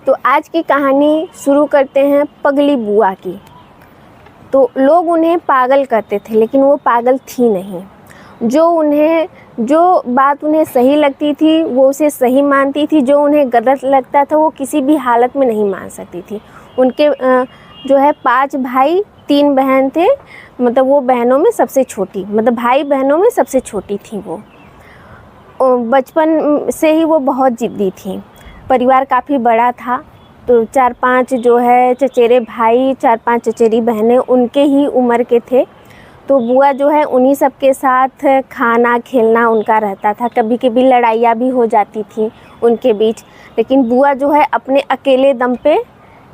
तो आज की कहानी शुरू करते हैं पगली बुआ की। तो लोग उन्हें पागल कहते थे, लेकिन वो पागल थी नहीं। जो बात उन्हें सही लगती थी वो उसे सही मानती थी, जो उन्हें गलत लगता था वो किसी भी हालत में नहीं मान सकती थी। उनके जो है 5 भाई 3 बहन थे, मतलब वो बहनों में सबसे छोटी, मतलब भाई बहनों में सबसे छोटी थी वो। बचपन से ही वो बहुत ज़िद्दी थी। परिवार काफ़ी बड़ा था, तो 4-5 जो है चचेरे भाई, 4-5 चचेरी बहनें उनके ही उम्र के थे। तो बुआ जो है उन्हीं सब के साथ खाना खेलना उनका रहता था। कभी कभी लड़ाइयाँ भी हो जाती थी उनके बीच, लेकिन बुआ जो है अपने अकेले दम पे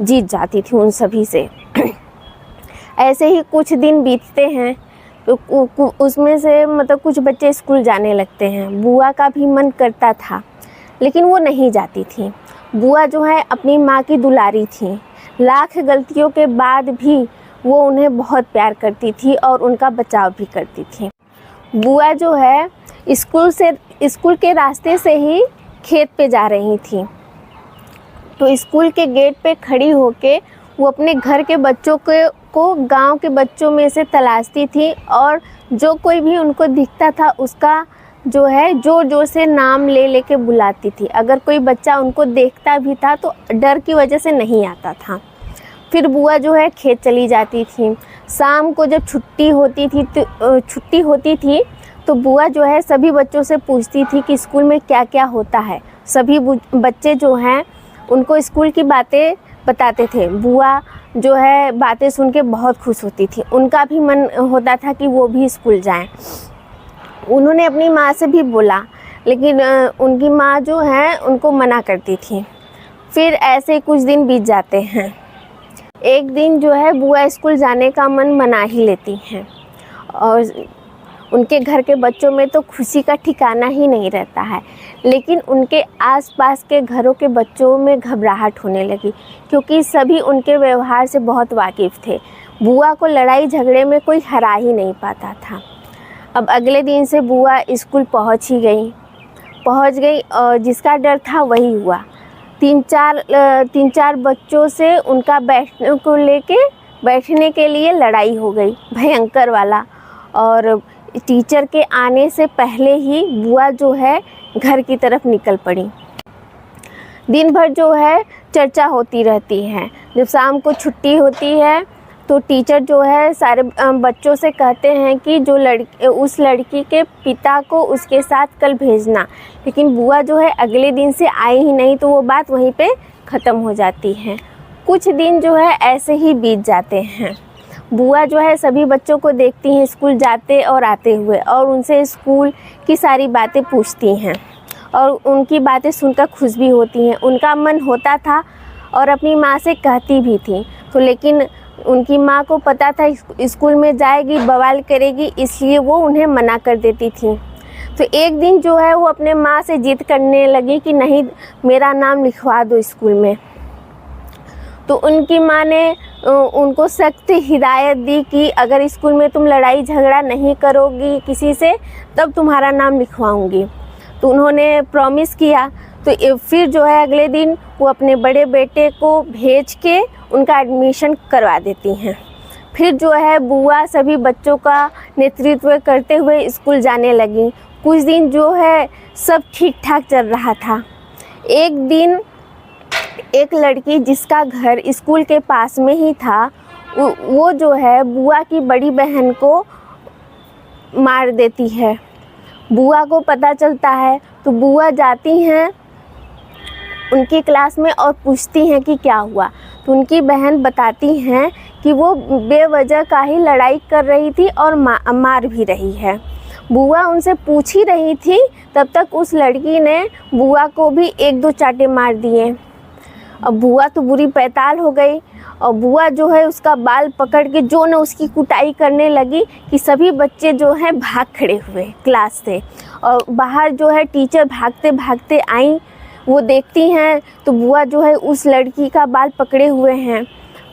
जीत जाती थी उन सभी से। ऐसे ही कुछ दिन बीतते हैं, तो उसमें से मतलब कुछ बच्चे स्कूल जाने लगते हैं। बुआ का भी मन करता था, लेकिन वो नहीं जाती थी। बुआ जो है अपनी माँ की दुलारी थी। लाख गलतियों के बाद भी वो उन्हें बहुत प्यार करती थी और उनका बचाव भी करती थी। बुआ जो है स्कूल के रास्ते से ही खेत पे जा रही थी। तो स्कूल के गेट पे खड़ी होके वो अपने घर के बच्चों को गांव के बच्चों में से तलाशती थी, और जो कोई भी उनको दिखता था उसका जो है जोर जोर से नाम ले लेके बुलाती थी। अगर कोई बच्चा उनको देखता भी था तो डर की वजह से नहीं आता था। फिर बुआ जो है खेत चली जाती थी। शाम को जब छुट्टी होती थी तो बुआ जो है सभी बच्चों से पूछती थी कि स्कूल में क्या क्या होता है। सभी बच्चे जो हैं उनको स्कूल की बातें बताते थे। बुआ जो है बातें सुन के बहुत खुश होती थी। उनका भी मन होता था कि वो भी स्कूल जाएं। उन्होंने अपनी माँ से भी बोला, लेकिन उनकी माँ जो है उनको मना करती थी। फिर ऐसे कुछ दिन बीत जाते हैं। एक दिन जो है बुआ स्कूल जाने का मन मना ही लेती हैं, और उनके घर के बच्चों में तो खुशी का ठिकाना ही नहीं रहता है। लेकिन उनके आसपास के घरों के बच्चों में घबराहट होने लगी, क्योंकि सभी उनके व्यवहार से बहुत वाकिफ़ थे। बुआ को लड़ाई झगड़े में कोई हरा ही नहीं पाता था। अब अगले दिन से बुआ स्कूल पहुंच गई और जिसका डर था वही हुआ। 3-4 बच्चों से उनका बैठने के लिए लड़ाई हो गई, भयंकर वाला। और टीचर के आने से पहले ही बुआ जो है घर की तरफ निकल पड़ी। दिन भर जो है चर्चा होती रहती है। जब शाम को छुट्टी होती है तो टीचर जो है सारे बच्चों से कहते हैं कि उस लड़की के पिता को उसके साथ कल भेजना। लेकिन बुआ जो है अगले दिन से आई ही नहीं, तो वो बात वहीं पे ख़त्म हो जाती है। कुछ दिन जो है ऐसे ही बीत जाते हैं। बुआ जो है सभी बच्चों को देखती हैं स्कूल जाते और आते हुए, और उनसे स्कूल की सारी बातें पूछती हैं, और उनकी बातें सुनकर खुश भी होती हैं। उनका मन होता था और अपनी माँ से कहती भी थी, तो लेकिन उनकी माँ को पता था स्कूल में जाएगी बवाल करेगी, इसलिए वो उन्हें मना कर देती थी। तो एक दिन जो है वो अपने माँ से जिद करने लगी कि नहीं, मेरा नाम लिखवा दो स्कूल में। तो उनकी माँ ने उनको सख्त हिदायत दी कि अगर स्कूल में तुम लड़ाई झगड़ा नहीं करोगी किसी से, तब तुम्हारा नाम लिखवाऊंगी। तो उन्होंने प्रॉमिस किया। तो फिर जो है अगले दिन वो अपने बड़े बेटे को भेज के उनका एडमिशन करवा देती हैं। फिर जो है बुआ सभी बच्चों का नेतृत्व करते हुए स्कूल जाने लगी। कुछ दिन जो है सब ठीक ठाक चल रहा था। एक दिन एक लड़की जिसका घर स्कूल के पास में ही था, वो जो है बुआ की बड़ी बहन को मार देती है। बुआ को पता चलता है तो बुआ जाती हैं उनकी क्लास में और पूछती हैं कि क्या हुआ। तो उनकी बहन बताती हैं कि वो बेवजह का ही लड़ाई कर रही थी और मार भी रही है। बुआ उनसे पूछ ही रही थी, तब तक उस लड़की ने बुआ को भी 1-2 चांटे मार दिए। अब बुआ तो बुरी पैताल हो गई, और बुआ जो है उसका बाल पकड़ के जो न उसकी कुटाई करने लगी कि सभी बच्चे जो हैं भाग खड़े हुए क्लास से। और बाहर जो है टीचर भागते भागते आई, वो देखती हैं तो बुआ जो है उस लड़की का बाल पकड़े हुए हैं।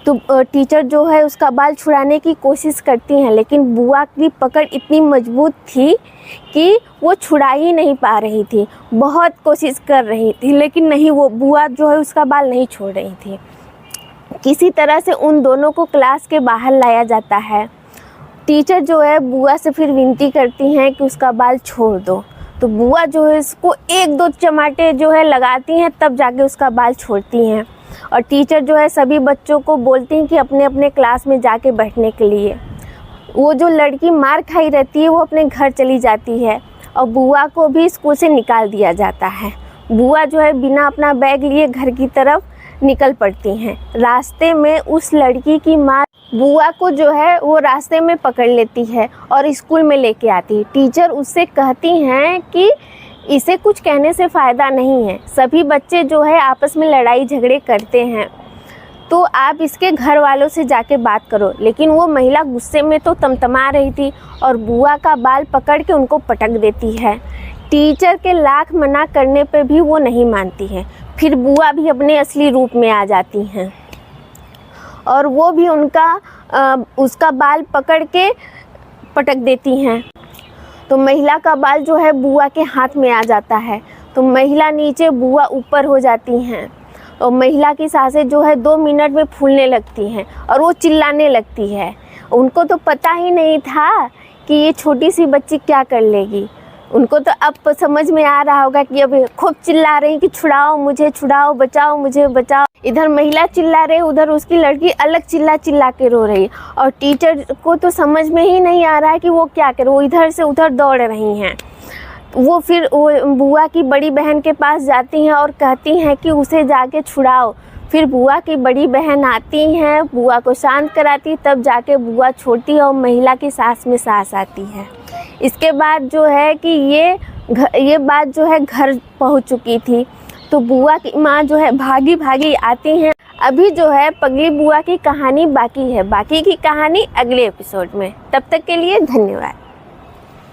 तो टीचर जो है उसका बाल छुड़ाने की कोशिश करती हैं, लेकिन बुआ की पकड़ इतनी मजबूत थी कि वो छुड़ा ही नहीं पा रही थी। बहुत कोशिश कर रही थी लेकिन नहीं, वो बुआ जो है उसका बाल नहीं छोड़ रही थी। किसी तरह से उन दोनों को क्लास के बाहर लाया जाता है। टीचर जो है बुआ से फिर विनती करती हैं कि उसका बाल छोड़ दो। तो बुआ जो है इसको एक दो चमाटे जो है लगाती हैं, तब जाके उसका बाल छोड़ती हैं। और टीचर जो है सभी बच्चों को बोलती हैं कि अपने अपने क्लास में जाके बैठने के लिए। वो जो लड़की मार खाई रहती है वो अपने घर चली जाती है और बुआ को भी स्कूल से निकाल दिया जाता है। बुआ जो है बिना अपना बैग लिए घर की तरफ निकल पड़ती हैं। रास्ते में उस लड़की की माँ बुआ को जो है वो रास्ते में पकड़ लेती है और स्कूल में लेके आती है। टीचर उससे कहती हैं कि इसे कुछ कहने से फ़ायदा नहीं है, सभी बच्चे जो है आपस में लड़ाई झगड़े करते हैं, तो आप इसके घर वालों से जाके बात करो। लेकिन वो महिला गुस्से में तो तमतमा रही थी और बुआ का बाल पकड़ के उनको पटक देती है। टीचर के लाख मना करने पे भी वो नहीं मानती है। फिर बुआ भी अपने असली रूप में आ जाती हैं और वो भी उसका बाल पकड़ के पटक देती हैं। तो महिला का बाल जो है बुआ के हाथ में आ जाता है। तो महिला नीचे, बुआ ऊपर हो जाती हैं और महिला की सांसें जो है 2 मिनट में फूलने लगती हैं और वो चिल्लाने लगती है। उनको तो पता ही नहीं था कि ये छोटी सी बच्ची क्या कर लेगी। उनको तो अब समझ में आ रहा होगा कि अब खूब चिल्ला रही कि छुड़ाओ मुझे, छुड़ाओ, बचाओ मुझे, बचाओ। इधर महिला चिल्ला रही, उधर उसकी लड़की अलग चिल्ला चिल्ला के रो रही। और टीचर को तो समझ में ही नहीं आ रहा है कि वो क्या करे, वो इधर से उधर दौड़ रही हैं। वो फिर वो बुआ की बड़ी बहन के पास जाती हैं और कहती हैं कि उसे जाके छुड़ाओ। फिर बुआ की बड़ी बहन आती हैं, बुआ को शांत कराती, तब जाके बुआ छोड़ती है और महिला की सांस में सांस आती है। इसके बाद जो है कि ये बात जो है घर पहुंच चुकी थी। तो बुआ की माँ जो है भागी भागी आती हैं। अभी जो है पगली बुआ की कहानी बाकी है। बाकी की कहानी अगले एपिसोड में। तब तक के लिए धन्यवाद।